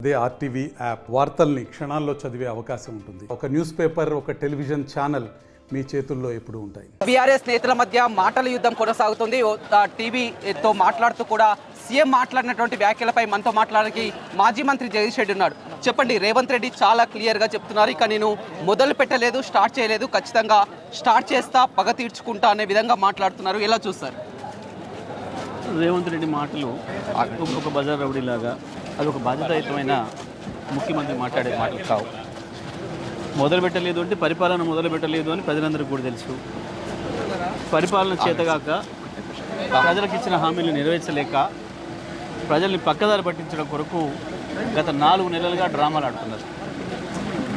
అదే RTV app వార్తల్ని క్షణాల్లో చదివే అవకాశం ఉంటుంది. ఒక న్యూస్ పేపర్, ఒక టెలివిజన్ ఛానల్ మీ చేతుల్లో ఎప్పుడూ ఉంటాయి. బీఆర్ఎస్ నేతల మధ్య మాటల యుద్ధం కొనసాగుతుంది. టీవీతో మాట్లాడుతూ కూడా సీఎం మాట్లాడినటువంటి వ్యాఖ్యలపై మనతో మాట్లాడడానికి మాజీ మంత్రి జగదీష్ రెడ్డి ఉన్నాడు. చెప్పండి, రేవంత్ రెడ్డి చాలా క్లియర్గా చెప్తున్నారు, ఇక నేను మొదలు పెట్టలేదు, స్టార్ట్ చేయలేదు, ఖచ్చితంగా స్టార్ట్ చేస్తా, పగ తీర్చుకుంటా అనే విధంగా మాట్లాడుతున్నారు. ఎలా చూస్తారు? రేవంత్ రెడ్డి మాటలు ఒక బజార్ రౌడీలాగా, అది ఒక బాధ్యతాయుతమైన ముఖ్యమంత్రి మాట్లాడే మాటలు కావు. మొదలు పెట్టలేదు అంటే పరిపాలన మొదలు పెట్టలేదు అని ప్రజలందరికీ కూడా తెలుసు. పరిపాలన చేతగాక, ప్రజలకు ఇచ్చిన హామీలు నెరవేర్చలేక, ప్రజల్ని పక్కదారి పట్టించడం కొరకు గత 4 నెలలుగా డ్రామాలు ఆడుతున్నారు.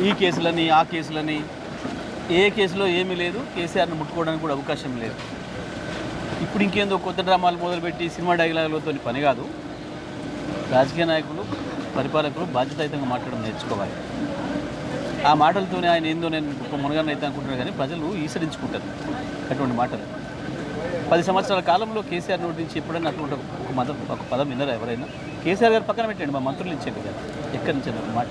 ఈ కేసులని, ఆ కేసులని, ఏ కేసులో ఏమీ లేదు, కేసీఆర్ను ముట్టుకోవడానికి కూడా అవకాశం లేదు. ఇప్పుడు ఇంకేందో కొత్త డ్రామాలు మొదలుపెట్టి సినిమా డైలాగులతో పని కాదు. రాజకీయ నాయకులు, పరిపాలకులు బాధ్యతాయుతంగా మాట్లాడడం నేర్చుకోవాలి. ఆ మాటలతోనే ఆయన ఏందో నేను గొప్ప మునగాన్ని అయితే అనుకుంటున్నారు, కానీ ప్రజలు ఈసరించుకుంటారు అటువంటి మాటలు. 10 సంవత్సరాల కాలంలో కేసీఆర్ నోటి నుంచి ఎప్పుడైనా అటువంటి ఒక పదం విన్నారా ఎవరైనా? కేసీఆర్ గారు పక్కన పెట్టండి, మా మంత్రులు ఇచ్చేది కదా, ఎక్కడి నుంచి ఒక మాట.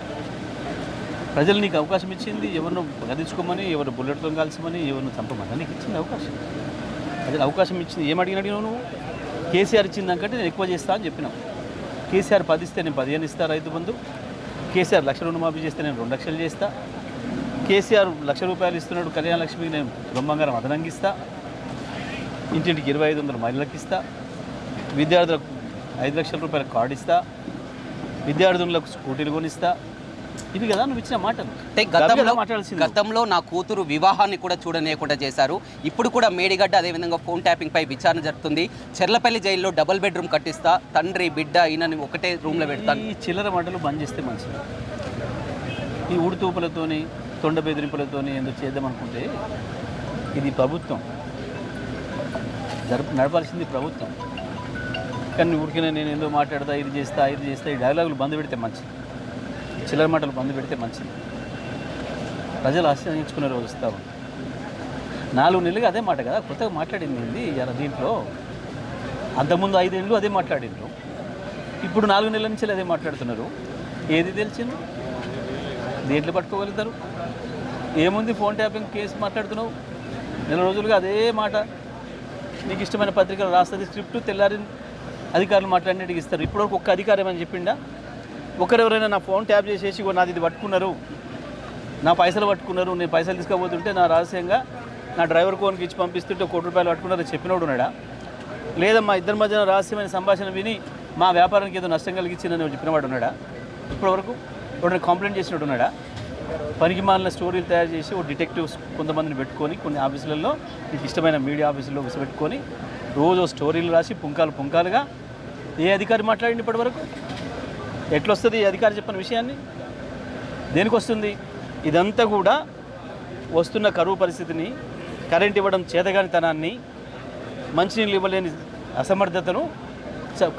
ప్రజలు నీకు అవకాశం ఇచ్చింది, ఎవరిను గదించుకోమని, ఎవరు బుల్లెట్తో కాల్చమని, ఎవరిని చంపమని నీకు ఇచ్చింది అవకాశం. ప్రజలు అవకాశం ఇచ్చింది. ఏం అడిగినావు నువ్వు? కేసీఆర్ ఇచ్చిన దానికంటే నేను ఎక్కువ చేస్తా అని చెప్పినావు. కేసీఆర్ 10 ఇస్తే నేను 15 ఇస్తా రైతు బంధు. కేసీఆర్ 1,00,000 రుణమాఫీ చేస్తే నేను 2 లక్షలు చేస్తా. కేసీఆర్ 1,00,000 రూపాయలు ఇస్తున్నాడు, కళ్యాణ లక్ష్మికి నేను బంగారం అదనంగిస్తా. ఇంటింటికి 2,500 మహిళలకు ఇస్తా. విద్యార్థులకు 5 లక్షల రూపాయల కార్డు ఇస్తా. విద్యార్థులకు స్కూటీలు కొనిస్తా. ఇవి కదా నువ్వు ఇచ్చిన మాటలు. గతంలో నా కూతురు వివాహాన్ని కూడా చూడనీయకుండా చేశారు. ఇప్పుడు కూడా మేడిగడ్డ, అదేవిధంగా ఫోన్ ట్యాపింగ్ పై విచారణ జరుగుతుంది. చెర్లపల్లి జైల్లో డబుల్ బెడ్రూమ్ కట్టిస్తా, తండ్రి బిడ్డ ఈయనని ఒకటే రూమ్లో పెడతాను. ఈ చిల్లర మాటలు బంద్ చేస్తే మంచిది. ఈ ఉడుతూపులతోని, తొండ బెదిరింపులతోని ఎందుకు చేద్దామనుకుంటే ఇది ప్రభుత్వం నడపాల్సింది ప్రభుత్వం. కానీ ఊరికనే నేను ఏందో మాట్లాడతా, ఇది చేస్తా, ఈ డైలాగులు బంద్ పెడితే మంచిది. చిల్లర మాటలు బంద్ పెడితే మంచిది. ప్రజలు ఆశ్రయించుకునే రోజు వస్తావు. 4 నెలలుగా అదే మాట కదా, కొత్తగా మాట్లాడింది ఇలా దీంట్లో. అంతకుముందు 5 ఏళ్ళు అదే మాట్లాడిండ్రు, ఇప్పుడు 4 నెలల నుంచి అదే మాట్లాడుతున్నారు. ఏది తెలిసింది? దేంట్లో పట్టుకోగలుగుతారు? ఏముంది? ఫోన్ ట్యాపింగ్ కేసు మాట్లాడుతున్నావు. 4 రోజులుగా అదే మాట. నీకు ఇష్టమైన పత్రికలు రాస్తుంది స్క్రిప్ట్, తెల్లారి అధికారులు మాట్లాడినట్టుగా ఇస్తారు. ఇప్పటివరకు ఒక్క అధికారం అని చెప్పిండా? ఒకరెవరైనా నా ఫోన్ ట్యాప్ చేసేసి నాది ఇది పట్టుకున్నారు, నా పైసలు పట్టుకున్నారు, నేను పైసలు తీసుకోబోతుంటే నా రహస్యంగా నా డ్రైవర్ ఫోన్కి ఇచ్చి పంపిస్తుంటే 1 కోటి రూపాయలు పట్టుకున్నారు చెప్పినోడు ఉన్నాడా? లేదా మా ఇద్దరి మధ్యన రహస్యమైన సంభాషణ విని మా వ్యాపారానికి ఏదో నష్టం కలిగించిందని చెప్పినవాడు ఉన్నాడా? ఇప్పటివరకు ఎవరైనా కంప్లైంట్ చేసినట్టు ఉన్నాడా? పనికి మాలిన స్టోరీలు తయారు చేసి ఓ డిటెక్టివ్స్ కొంతమందిని పెట్టుకొని కొన్ని ఆఫీసులలో, మీకు ఇష్టమైన మీడియా ఆఫీసుల్లో పెట్టుకొని రోజు స్టోరీలు రాసి పుంకాలుగా ఏ అధికారి మాట్లాడింది ఇప్పటివరకు? ఎట్లొస్తుంది ఈ అధికారి చెప్పిన విషయాన్ని? దేనికి వస్తుంది? ఇదంతా కూడా వస్తున్న కరువు పరిస్థితిని, కరెంట్ ఇవ్వడం చేతగానితనాన్ని, మంచినీళ్ళు ఇవ్వలేని అసమర్థతను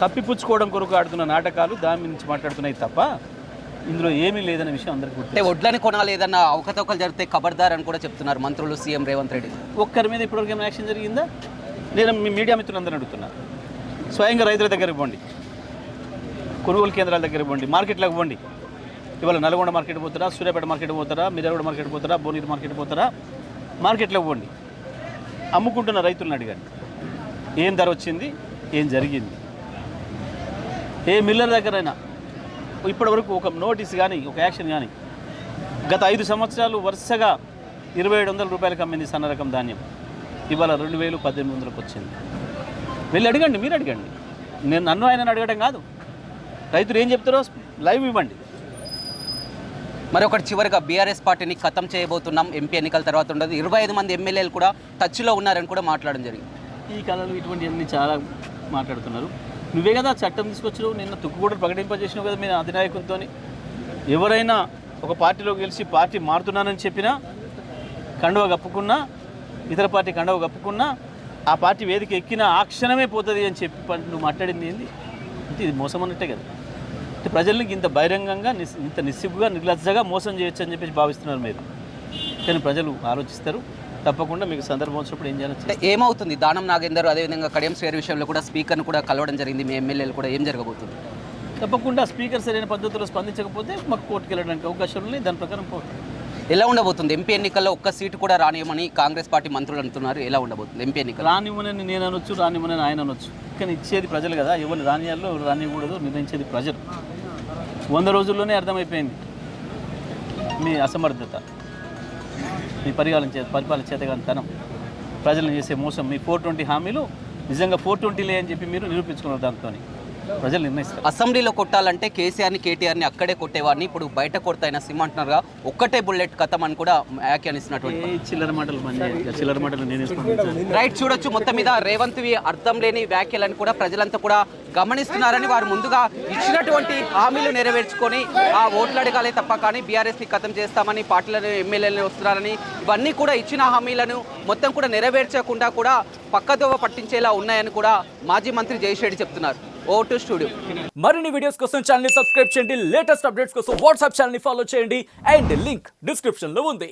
కప్పిపుచ్చుకోవడం కొరకు ఆడుతున్న నాటకాలు, దాని నుంచి మాట్లాడుతున్నాయి తప్ప ఇందులో ఏమీ లేదనే విషయం అందరికీ గుర్తు. అంటే వడ్లని కొనాలి, ఏదన్నా అవకతవకలు జరిగితే ఖబర్దార్ అని కూడా చెప్తున్నారు మంత్రులు, సీఎం రేవంత్ రెడ్డి. ఒక్కరి మీద ఇప్పటివరకు ఏమైనా యాక్షన్ జరిగిందా? నేను మీ మీడియా మిత్రులందరూ అడుగుతున్నా. స్వయంగా రైతుల దగ్గరికి పోండి, కొనుగోలు కేంద్రాల దగ్గర పోండి, మార్కెట్లకు పోండి. ఇవాళ నల్గొండ మార్కెట్ పోతారా, సూర్యాపేట మార్కెట్ పోతారా, మిర్యాలగూడ మార్కెట్ పోతారా, భువనగిరి మార్కెట్ పోతారా, మార్కెట్లకు పోండి. అమ్ముకుంటున్న రైతులను అడిగాను, ఏం ధర వచ్చింది, ఏం జరిగింది. ఏ మిల్లర్ దగ్గరైనా ఇప్పటివరకు ఒక నోటీస్ కానీ, ఒక యాక్షన్ కానీ. గత 5 సంవత్సరాలు వరుసగా 2,700 రూపాయలకు అమ్మింది సన్న రకం ధాన్యం, ఇవాళ 2,000-1,800కు వచ్చింది. వెళ్ళి అడగండి, మీరు అడగండి. నన్ను ఆయన అడగడం కాదు. రైతులు ఏం చెప్తారో లైవ్ ఇవ్వండి. మరి ఒకటి చివరిగా, బీఆర్ఎస్ పార్టీని ఖతం చేయబోతున్నాం, ఎంపీ ఎన్నికల తర్వాత ఉండదు, 25 మంది ఎమ్మెల్యేలు కూడా టచ్లో ఉన్నారని కూడా మాట్లాడడం జరిగింది. ఈ కాలంలో ఇటువంటివన్నీ చాలా మాట్లాడుతున్నారు. నువ్వే కదా చట్టం తీసుకొచ్చినావు, నిన్న తుక్కుగూడలు ప్రకటింపజేసినావు కదా మీ అధినాయకులతో. ఎవరైనా ఒక పార్టీలో గెలిచి పార్టీ మారుతున్నానని చెప్పినా, కండువ కప్పుకున్నా, ఇతర పార్టీ కండువ కప్పుకున్నా, ఆ పార్టీ వేదిక ఎక్కినా ఆ క్షణమే పోతుంది అని చెప్పి నువ్వు మాట్లాడింది ఏంది? అంటే ఇది మోసం అన్నట్టే కదా. అంటే ప్రజల్ని ఇంత బహిరంగంగా, ఇంత నిస్సిగ్గుగా, నిర్లజ్జగా మోసం చేయొచ్చు అని చెప్పేసి భావిస్తున్నారు మీరు. కానీ ప్రజలు ఆలోచిస్తారు. తప్పకుండా మీకు సందర్భం వచ్చినప్పుడు ఏం చేయాలి? ఏమవుతుంది? దానం నాగేందర్, అదేవిధంగా కడియం శ్రేయర్ విషయంలో కూడా స్పీకర్ను కూడా కలవడం జరిగింది, మీ ఎమ్మెల్యేలు కూడా. ఏం జరగబోతుంది? తప్పకుండా స్పీకర్ సరైన పద్ధతిలో స్పందించకపోతే మాకు కోర్టుకు వెళ్ళడానికి అవకాశం ఉన్నాయి. దాని ప్రకారం ఎలా ఉండబోతుంది? ఎంపీ ఎన్నికల్లో ఒక్క సీటు కూడా రానియమని కాంగ్రెస్ పార్టీ మంత్రులు అంటున్నారు. ఎలా ఉండబోతుంది ఎంపీ ఎన్నికలు? రానివ్వనని నేను అనొచ్చు, రానివ్వనని ఆయన అనొచ్చు, కానీ ఇచ్చేది ప్రజలు కదా. ఎవరు రానియాలో ఎవరు రానివ్వకూడదు నిర్ణయించేది ప్రజలు. 100 రోజుల్లోనే అర్థమైపోయింది మీ అసమర్థత, మీ పరిపాలన చేతగానితనం, ప్రజలను చేసే మోసం. మీ 420 హామీలు నిజంగా 420లే అని చెప్పి మీరు నిరూపించుకున్నారు. దాంతో ప్రజలు నిర్ణయిస్తారు. అసెంబ్లీలో కొట్టాలంటే కేసీఆర్ని కేటీఆర్ని అక్కడే కొట్టేవాడిని, ఇప్పుడు బయట కొడతాయిన సిమ్ ఒక్కటే బుల్లెట్ కథం అని కూడా వ్యాఖ్యానిస్తున్నటువంటి చిల్లర మాటలు చిల్లర మాటలు నేను వేసుకుంటాను. రైట్, చూడొచ్చు మొత్తం మీద రేవంత్వి అర్థం లేని వ్యాఖ్యలను కూడా ప్రజలంతా కూడా గమనిస్తున్నారని, వారు ముందుగా ఇచ్చినటువంటి హామీలు నెరవేర్చుకొని ఆ ఓట్లు అడగాలే తప్ప కానీ బీఆర్ఎస్ని ఖతం చేస్తామని పార్టీలను ఎమ్మెల్యేలను వస్తున్నారని, ఇవన్నీ కూడా ఇచ్చిన హామీలను మొత్తం కూడా నెరవేర్చకుండా కూడా పక్కదోవ పట్టించేలా ఉన్నాయని కూడా మాజీ మంత్రి జగదీష్ రెడ్డి చెప్తున్నారు. Vote studio. మరిన్ని వీడియోస్ కోసం ఛానల్ ని సబ్స్క్రైబ్ చేయండి. లేటెస్ట్ అప్డేట్స్ కోసం వాట్సాప్ ఛానల్ ని ఫాలో చేయండి. అండ్ లింక్ డిస్క్రిప్షన్ లో ఉంది.